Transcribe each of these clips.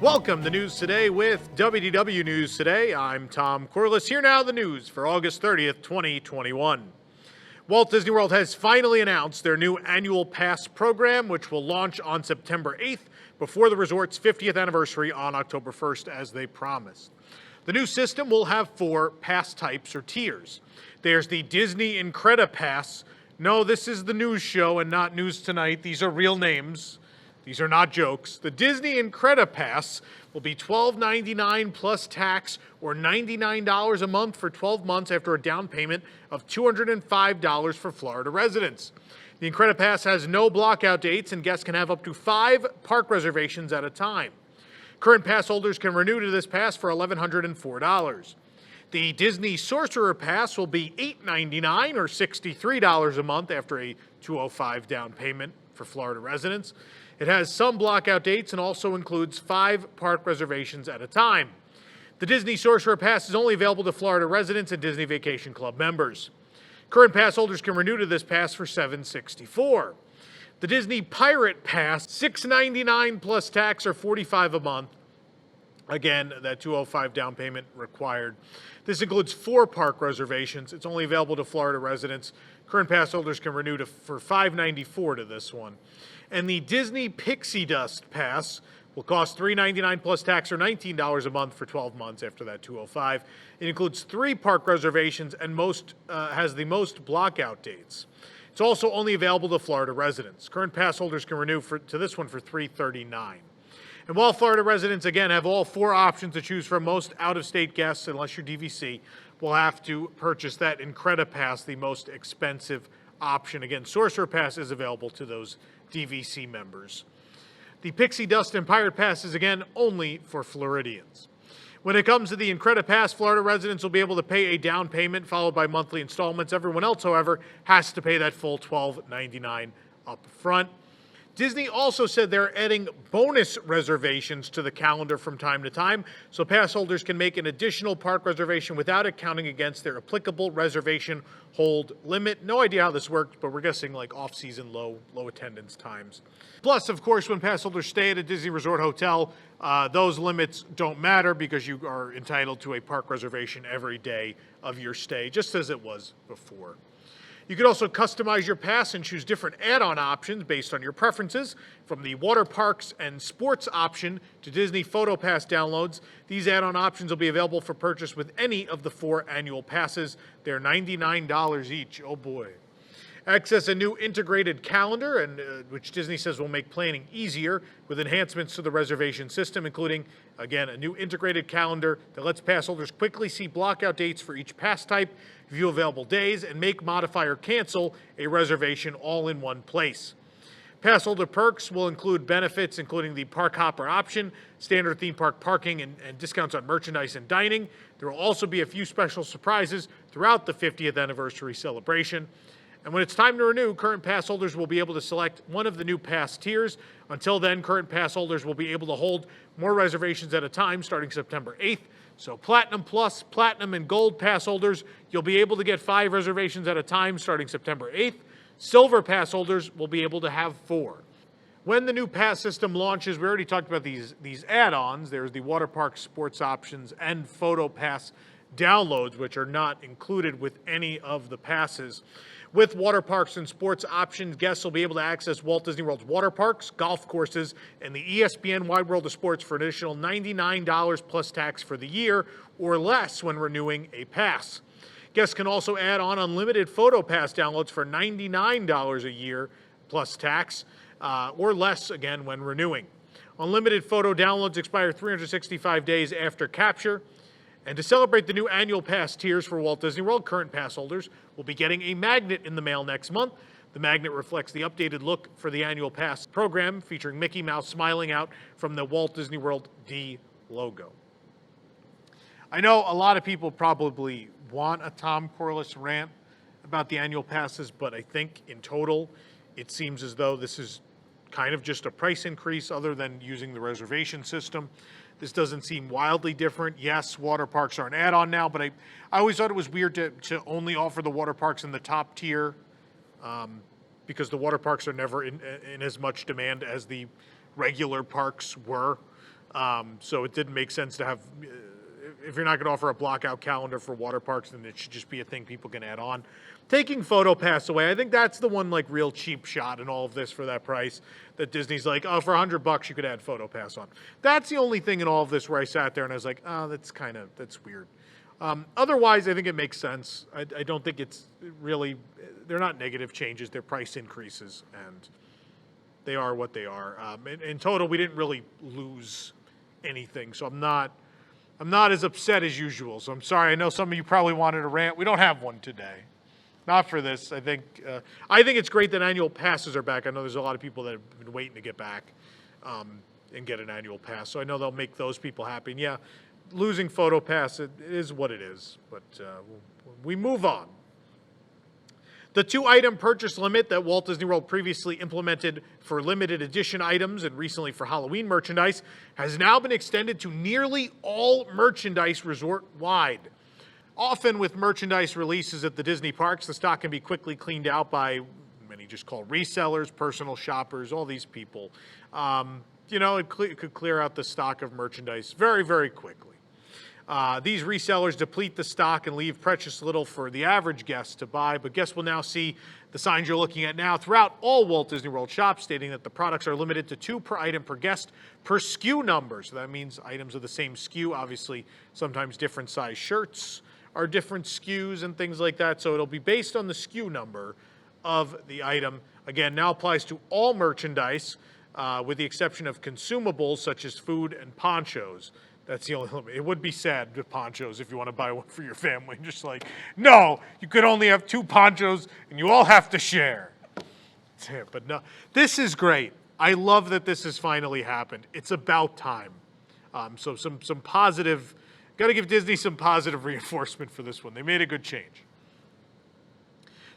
Welcome to News Today with WDW News Today. I'm Tom Corliss. Here now the news for August 30th, 2021. Walt Disney World has finally announced their new annual pass program, which will launch on September 8th before the resort's 50th anniversary on October 1st, as they promised. The new system will have 4 pass types or tiers. There's the Disney Incredipass. No, this is the news show and not News Tonight. These are real names. These are not jokes. The Disney Incredipass will be $12.99 plus tax, or $99 a month for 12 months after a down payment of $205 for Florida residents. The Incredipass has no blockout dates, and guests can have up to 5 park reservations at a time. Current pass holders can renew to this pass for $1,104. The Disney Sorcerer Pass will be $8.99 or $63 a month after a $205 down payment for Florida residents. It has some blockout dates and also includes 5 park reservations at a time. The Disney Sorcerer Pass is only available to Florida residents and Disney Vacation Club members. Current pass holders can renew to this pass for $764. The Disney Pirate Pass, $6.99 plus tax, or $45 a month. Again, that $205 down payment required. This includes 4 park reservations. It's only available to Florida residents. Current pass holders can renew for $594 to this one. And the Disney Pixie Dust Pass will cost $3.99 plus tax, or $19 a month for 12 months after that $205. It includes 3 park reservations and has the most blockout dates. It's also only available to Florida residents. Current pass holders can renew to this one for $339. And while Florida residents, again, have all 4 options to choose from, most out-of-state guests, unless you're DVC, will have to purchase that Incredipass, the most expensive option. Again, Sorcerer Pass is available to those DVC members. The Pixie Dust and Pirate Pass is, again, only for Floridians. When it comes to the Incredipass, Florida residents will be able to pay a down payment followed by monthly installments. Everyone else, however, has to pay that full $12.99 up front. Disney also said they're adding bonus reservations to the calendar from time to time, so pass holders can make an additional park reservation without it counting against their applicable reservation hold limit. No idea how this works, but we're guessing like off-season low attendance times. Plus, of course, when pass holders stay at a Disney Resort hotel, those limits don't matter because you are entitled to a park reservation every day of your stay, just as it was before. You can also customize your pass and choose different add-on options based on your preferences, from the water parks and sports option to Disney Photo Pass downloads. These add-on options will be available for purchase with any of the 4 annual passes. They're $99 each. Oh boy. Access a new integrated calendar, which Disney says will make planning easier with enhancements to the reservation system, including, again, a new integrated calendar that lets pass holders quickly see blockout dates for each pass type, view available days, and make, modify, or cancel a reservation all in one place. Pass holder perks will include benefits including the Park Hopper option, standard theme park parking, and discounts on merchandise and dining. There will also be a few special surprises throughout the 50th anniversary celebration. And when it's time to renew, current pass holders will be able to select one of the new pass tiers. Until then, current pass holders will be able to hold more reservations at a time starting September 8th. So Platinum Plus, Platinum, and Gold pass holders, you'll be able to get 5 reservations at a time starting September 8th. Silver pass holders will be able to have 4. When the new pass system launches, we already talked about these add-ons. There's the water park sports options and photo pass downloads, which are not included with any of the passes. With water parks and sports options, guests will be able to access Walt Disney World's water parks, golf courses, and the ESPN Wide World of Sports for an additional $99 plus tax for the year, or less when renewing a pass. Guests can also add on unlimited photo pass downloads for $99 a year plus tax, or less again when renewing. Unlimited photo downloads expire 365 days after capture. And to celebrate the new annual pass tiers for Walt Disney World, current pass holders will be getting a magnet in the mail next month. The magnet reflects the updated look for the annual pass program, featuring Mickey Mouse smiling out from the Walt Disney World D logo. I know a lot of people probably want a Tom Corliss rant about the annual passes, but I think in total, it seems as though this is kind of just a price increase other than using the reservation system. This doesn't seem wildly different. Yes, water parks are an add-on now, but I always thought it was weird to only offer the water parks in the top tier because the water parks are never in as much demand as the regular parks were. So it didn't make sense to have, if you're not going to offer a block-out calendar for water parks, then it should just be a thing people can add on. Taking PhotoPass away, I think that's the one like real cheap shot in all of this for that price that Disney's like, oh, for $100 you could add PhotoPass on. That's the only thing in all of this where I sat there and I was like, oh, that's weird. Otherwise, I think it makes sense. I don't think it's really, they're not negative changes, they're price increases, and they are what they are. In total, we didn't really lose anything, so I'm not as upset as usual. So I'm sorry. I know some of you probably wanted a rant. We don't have one today. Not for this. I think it's great that annual passes are back. I know there's a lot of people that have been waiting to get back and get an annual pass. So I know they'll make those people happy. And yeah, losing PhotoPass, it is what it is. But we move on. The 2-item purchase limit that Walt Disney World previously implemented for limited edition items and recently for Halloween merchandise has now been extended to nearly all merchandise resort-wide. Often with merchandise releases at the Disney parks, the stock can be quickly cleaned out by many just called resellers, personal shoppers, all these people. It could clear out the stock of merchandise very, very quickly. These resellers deplete the stock and leave precious little for the average guest to buy, but guests will now see the signs you're looking at now throughout all Walt Disney World shops stating that the products are limited to 2 per item per guest per SKU number. So that means items of the same SKU, obviously sometimes different size shirts are different SKUs and things like that. So it'll be based on the SKU number of the item. Again, now applies to all merchandise with the exception of consumables such as food and ponchos. That's the only limit. It would be sad with ponchos if you want to buy one for your family. Just like, no, you could only have 2 ponchos and you all have to share. But no, this is great. I love that this has finally happened. It's about time. So some positive, got to give Disney some positive reinforcement for this one. They made a good change.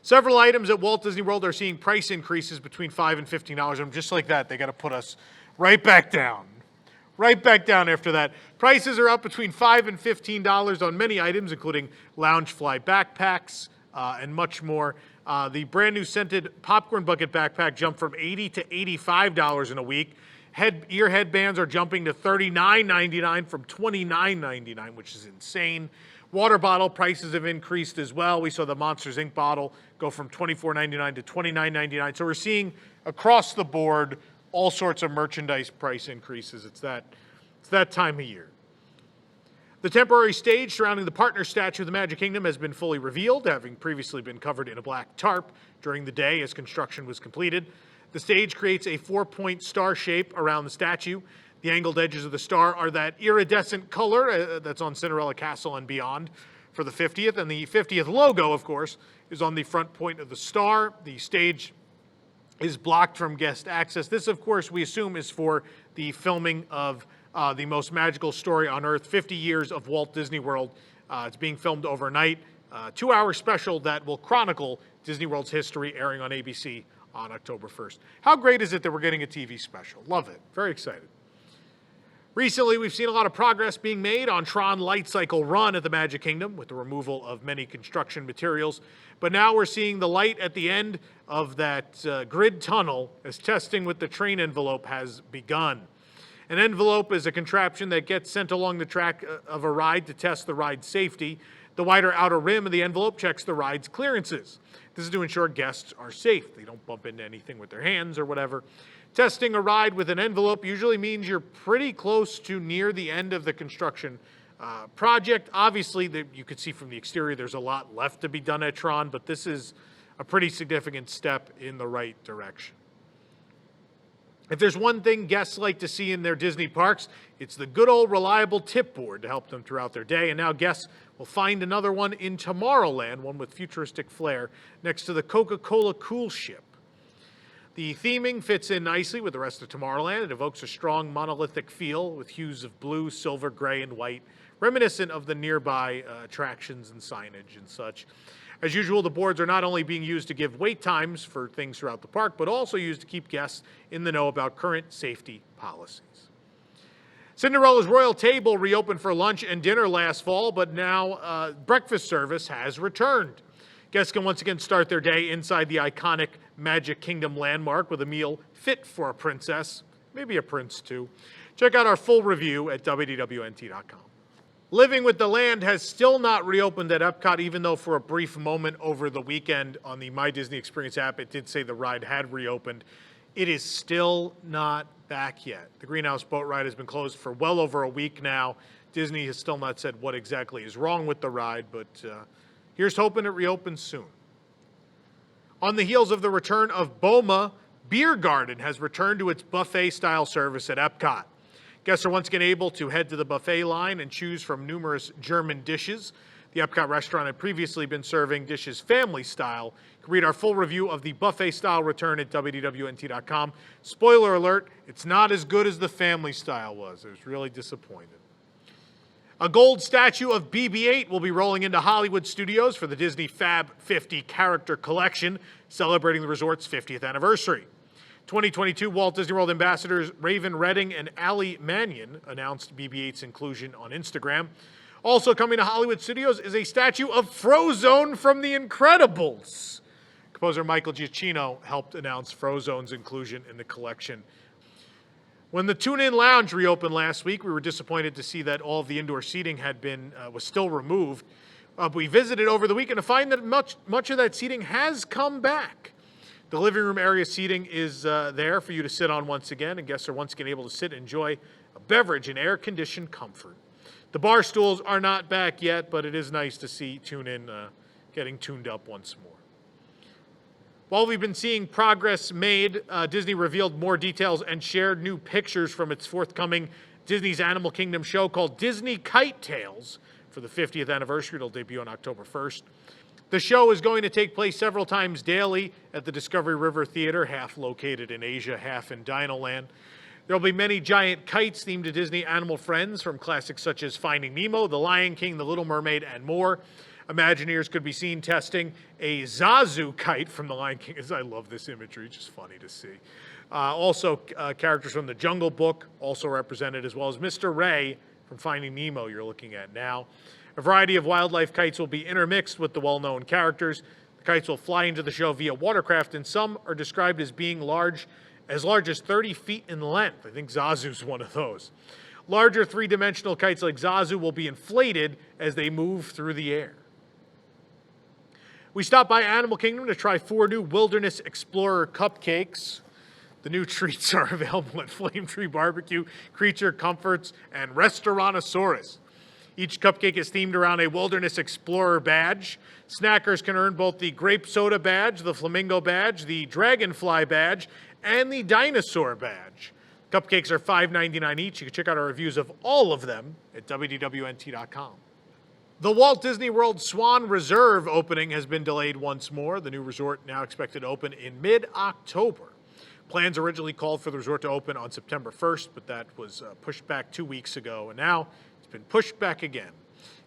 Several items at Walt Disney World are seeing price increases between $5 and $15. And just like that, they got to put us right back down. Right back down after that. Prices are up between $5 and $15 on many items, including Loungefly backpacks and much more. The brand new scented popcorn bucket backpack jumped from $80 to $85 in a week. Ear headbands are jumping to $39.99 from $29.99, which is insane. Water bottle prices have increased as well. We saw the Monsters, Inc. bottle go from $24.99 to $29.99. So we're seeing across the board all sorts of merchandise price increases. It's that time of year. The temporary stage surrounding the partner statue of the Magic Kingdom has been fully revealed, having previously been covered in a black tarp during the day as construction was completed. The stage creates a 4-point star shape around the statue. The angled edges of the star are that iridescent color that's on Cinderella Castle and beyond for the 50th. And the 50th logo, of course, is on the front point of the star. The stage is blocked from guest access. This, of course, we assume is for the filming of the most magical story on Earth, 50 years of Walt Disney World. It's being filmed overnight. 2-hour special that will chronicle Disney World's history, airing on ABC on October 1st. How great is it that we're getting a TV special? Love it. Very excited. Recently, we've seen a lot of progress being made on Tron Light Cycle Run at the Magic Kingdom with the removal of many construction materials. But now we're seeing the light at the end of that grid tunnel as testing with the train envelope has begun. An envelope is a contraption that gets sent along the track of a ride to test the ride's safety. The wider outer rim of the envelope checks the ride's clearances. This is to ensure guests are safe. They don't bump into anything with their hands or whatever. Testing a ride with an envelope usually means you're pretty close to near the end of the construction project. Obviously, you could see from the exterior there's a lot left to be done at Tron, but this is a pretty significant step in the right direction. If there's one thing guests like to see in their Disney parks, it's the good old reliable tip board to help them throughout their day. And now guests will find another one in Tomorrowland, one with futuristic flair, next to the Coca-Cola Cool Ship. The theming fits in nicely with the rest of Tomorrowland. It evokes a strong monolithic feel with hues of blue, silver, gray, and white, reminiscent of the nearby attractions and signage and such. As usual, the boards are not only being used to give wait times for things throughout the park, but also used to keep guests in the know about current safety policies. Cinderella's Royal Table reopened for lunch and dinner last fall, but now breakfast service has returned. Guests can once again start their day inside the iconic Magic Kingdom landmark with a meal fit for a princess, maybe a prince too. Check out our full review at WDWNT.com. Living with the Land has still not reopened at Epcot, even though for a brief moment over the weekend on the My Disney Experience app, it did say the ride had reopened. It is still not back yet. The Greenhouse Boat Ride has been closed for well over a week now. Disney has still not said what exactly is wrong with the ride, but here's hoping it reopens soon. On the heels of the return of Boma, Beer Garden has returned to its buffet-style service at Epcot. Guests are once again able to head to the buffet line and choose from numerous German dishes. The Epcot restaurant had previously been serving dishes family style. You can read our full review of the buffet-style return at WDWNT.com. Spoiler alert, it's not as good as the family style was. I was really disappointed. A gold statue of BB8 will be rolling into Hollywood studios for the Disney Fab 50 Character Collection, celebrating the resort's 50th anniversary. 2022 Walt Disney World ambassadors Raven Redding and Ali Mannion announced BB-8's inclusion on Instagram. Also coming to Hollywood studios is a statue of Frozone from The Incredibles. Composer Michael Giacchino helped announce Frozone's inclusion in the collection. When the Tune In Lounge reopened last week, we were disappointed to see that all of the indoor seating was still removed. We visited over the weekend to find that much of that seating has come back. The living room area seating is there for you to sit on once again, and guests are once again able to sit and enjoy a beverage in air-conditioned comfort. The bar stools are not back yet, but it is nice to see Tune In getting tuned up once more. While we've been seeing progress made, Disney revealed more details and shared new pictures from its forthcoming Disney's Animal Kingdom show called Disney Kite Tales for the 50th anniversary. It'll debut on October 1st. The show is going to take place several times daily at the Discovery River Theater, half located in Asia, half in Dinoland. There will be many giant kites themed to Disney animal friends, from classics such as Finding Nemo, The Lion King, The Little Mermaid, and more. Imagineers could be seen testing a Zazu kite from The Lion King. I love this imagery, it's just funny to see. Also, characters from The Jungle Book also represented, as well as Mr. Ray from Finding Nemo you're looking at now. A variety of wildlife kites will be intermixed with the well-known characters. The kites will fly into the show via watercraft, and some are described as being as large as 30 feet in length. I think Zazu's one of those. Larger three-dimensional kites like Zazu will be inflated as they move through the air. We stopped by Animal Kingdom to try 4 new Wilderness Explorer cupcakes. The new treats are available at Flame Tree Barbecue, Creature Comforts, and Restaurantosaurus. Each cupcake is themed around a Wilderness Explorer badge. Snackers can earn both the Grape Soda badge, the Flamingo badge, the Dragonfly badge, and the Dinosaur badge. Cupcakes are $5.99 each. You can check out our reviews of all of them at WDWNT.com. The Walt Disney World Swan Reserve opening has been delayed once more. The new resort now expected to open in mid-October. Plans originally called for the resort to open on September 1st, but that was pushed back 2 weeks ago, and now it's been pushed back again.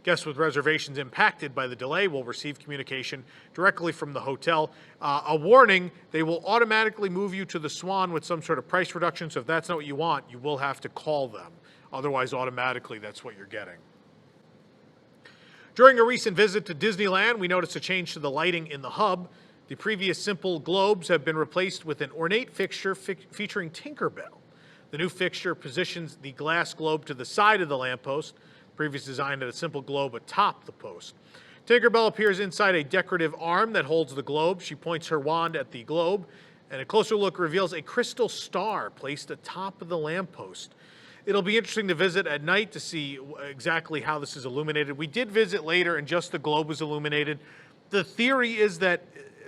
Guests with reservations impacted by the delay will receive communication directly from the hotel. A warning, they will automatically move you to the Swan with some sort of price reduction, so if that's not what you want, you will have to call them. Otherwise, automatically, that's what you're getting. During a recent visit to Disneyland, we noticed a change to the lighting in the hub. The previous simple globes have been replaced with an ornate fixture featuring Tinkerbell. The new fixture positions the glass globe to the side of the lamppost. The previous design had a simple globe atop the post. Tinkerbell appears inside a decorative arm that holds the globe. She points her wand at the globe, and a closer look reveals a crystal star placed atop of the lamppost. It'll be interesting to visit at night to see exactly how this is illuminated. We did visit later, and just the globe was illuminated. The theory is that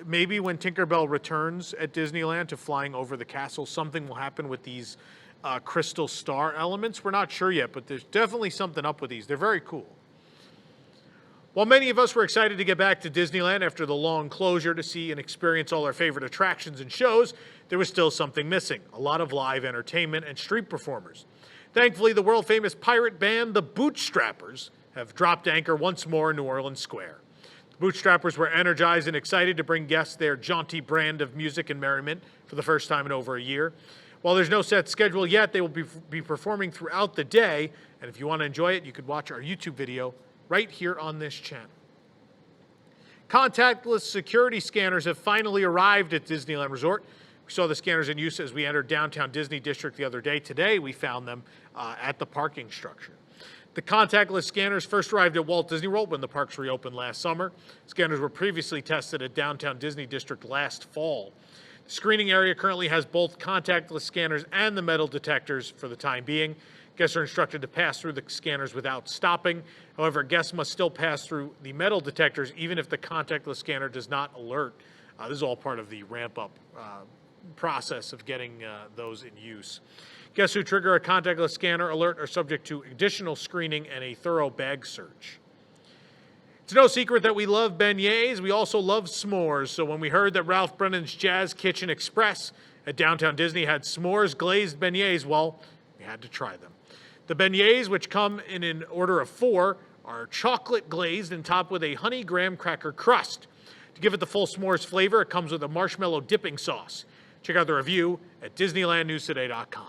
maybe when Tinkerbell returns at Disneyland to flying over the castle, something will happen with these crystal star elements. We're not sure yet, but there's definitely something up with these. They're very cool. While many of us were excited to get back to Disneyland after the long closure to see and experience all our favorite attractions and shows, there was still something missing: a lot of live entertainment and street performers. Thankfully, the world-famous pirate band, the Bootstrappers, have dropped anchor once more in New Orleans Square. The Bootstrappers were energized and excited to bring guests their jaunty brand of music and merriment for the first time in over a year. While there's no set schedule yet, they will be performing throughout the day, and if you want to enjoy it, you could watch our YouTube video right here on this channel. Contactless security scanners have finally arrived at Disneyland Resort. We saw the scanners in use as we entered downtown Disney District the other day. Today, we found them at the parking structure. The contactless scanners first arrived at Walt Disney World when the parks reopened last summer. Scanners were previously tested at downtown Disney District last fall. The screening area currently has both contactless scanners and the metal detectors for the time being. Guests are instructed to pass through the scanners without stopping. However, guests must still pass through the metal detectors even if the contactless scanner does not alert. This is all part of the ramp-up process of getting those in use. Guests who trigger a contactless scanner alert are subject to additional screening and a thorough bag search. It's no secret that we love beignets. We also love s'mores. So when we heard that Ralph Brennan's Jazz Kitchen Express at downtown Disney had s'mores glazed beignets, well, we had to try them. The beignets, which come in an order of 4, are chocolate glazed and topped with a honey graham cracker crust. To give it the full s'mores flavor, it comes with a marshmallow dipping sauce. Check out the review at DisneylandNewsToday.com.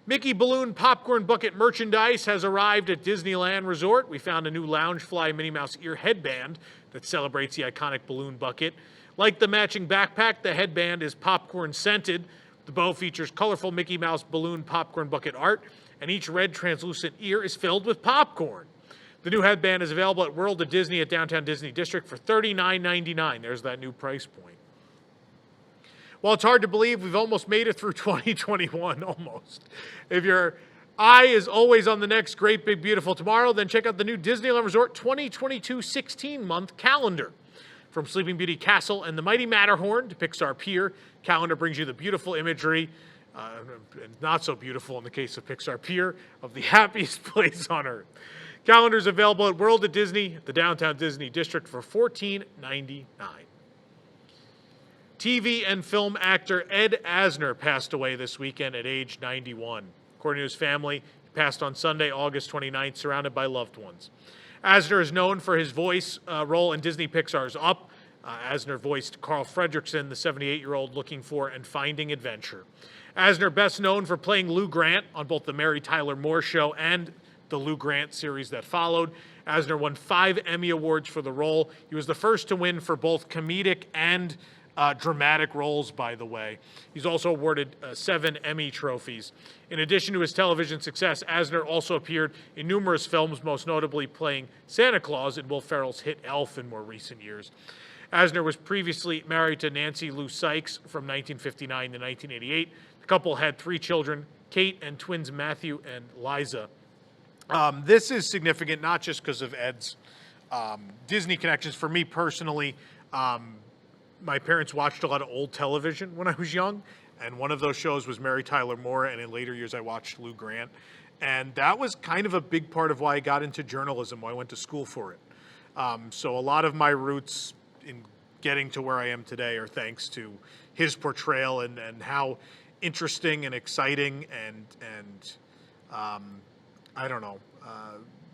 Mickey Balloon Popcorn Bucket merchandise has arrived at Disneyland Resort. We found a new Loungefly Minnie Mouse ear headband that celebrates the iconic balloon bucket. Like the matching backpack, the headband is popcorn scented. The bow features colorful Mickey Mouse balloon popcorn bucket art, and each red translucent ear is filled with popcorn. The new headband is available at World of Disney at downtown Disney District for $39.99. There's that new price point. Well, it's hard to believe we've almost made it through 2021, almost. If your eye is always on the next great, big, beautiful tomorrow, then check out the new Disneyland Resort 2022 16-month calendar. From Sleeping Beauty Castle and the Mighty Matterhorn to Pixar Pier, calendar brings you the beautiful imagery, and not so beautiful in the case of Pixar Pier, of the happiest place on earth. Calendar is available at World of Disney, the downtown Disney District, for $14.99. TV and film actor Ed Asner passed away this weekend at age 91. According to his family, he passed on Sunday, August 29th, surrounded by loved ones. Asner is known for his voice role in Disney Pixar's Up. Asner voiced Carl Fredricksen, the 78-year-old looking for and finding adventure. Asner best known for playing Lou Grant on both the Mary Tyler Moore Show and the Lou Grant series that followed. Asner won 5 Emmy Awards for the role. He was the first to win for both comedic and dramatic roles, by the way. He's also awarded 7 Emmy trophies. In addition to his television success, Asner also appeared in numerous films, most notably playing Santa Claus in Will Ferrell's hit Elf in more recent years. Asner was previously married to Nancy Lou Sykes from 1959 to 1988. The couple had 3 children, Kate and twins Matthew and Liza. This is significant not just because of Ed's Disney connections. For me personally, my parents watched a lot of old television when I was young, and one of those shows was Mary Tyler Moore, and in later years I watched Lou Grant. And that was kind of a big part of why I got into journalism, why I went to school for it. So a lot of my roots in getting to where I am today are thanks to his portrayal and how interesting and exciting and I don't know,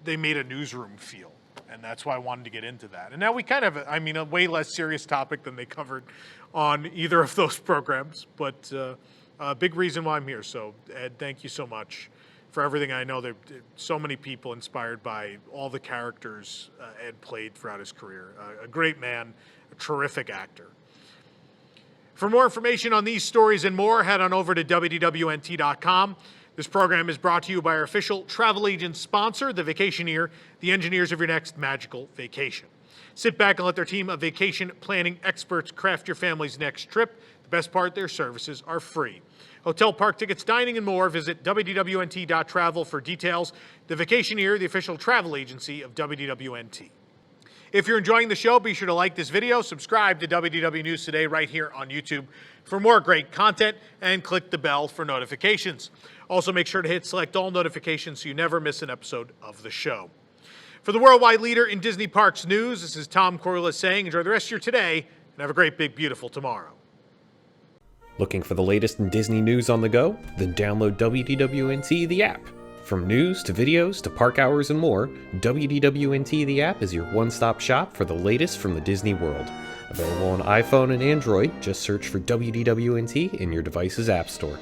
they made a newsroom feel. And that's why I wanted to get into that. And now we kind of, a way less serious topic than they covered on either of those programs, but a big reason why I'm here. So, Ed, thank you so much for everything. I know there are so many people inspired by all the characters Ed played throughout his career. A great man, a terrific actor. For more information on these stories and more, head on over to WDWNT.com. This program is brought to you by our official travel agent sponsor, The Vacationeer, the engineers of your next magical vacation. Sit back and let their team of vacation planning experts craft your family's next trip. The best part, their services are free. Hotel, park tickets, dining, and more. Visit WDWNT.travel for details. The Vacationeer, the official travel agency of WDWNT. If you're enjoying the show, be sure to like this video, subscribe to WDW News Today right here on YouTube for more great content, and click the bell for notifications. Also, make sure to hit select all notifications so you never miss an episode of the show. For the worldwide leader in Disney Parks news, this is Tom Corliss saying enjoy the rest of your today and have a great, big, beautiful tomorrow. Looking for the latest in Disney news on the go? Then download WDWNT the app. From news to videos to park hours and more, WDWNT the app is your one-stop shop for the latest from the Disney world. Available on iPhone and Android, just search for WDWNT in your device's app store.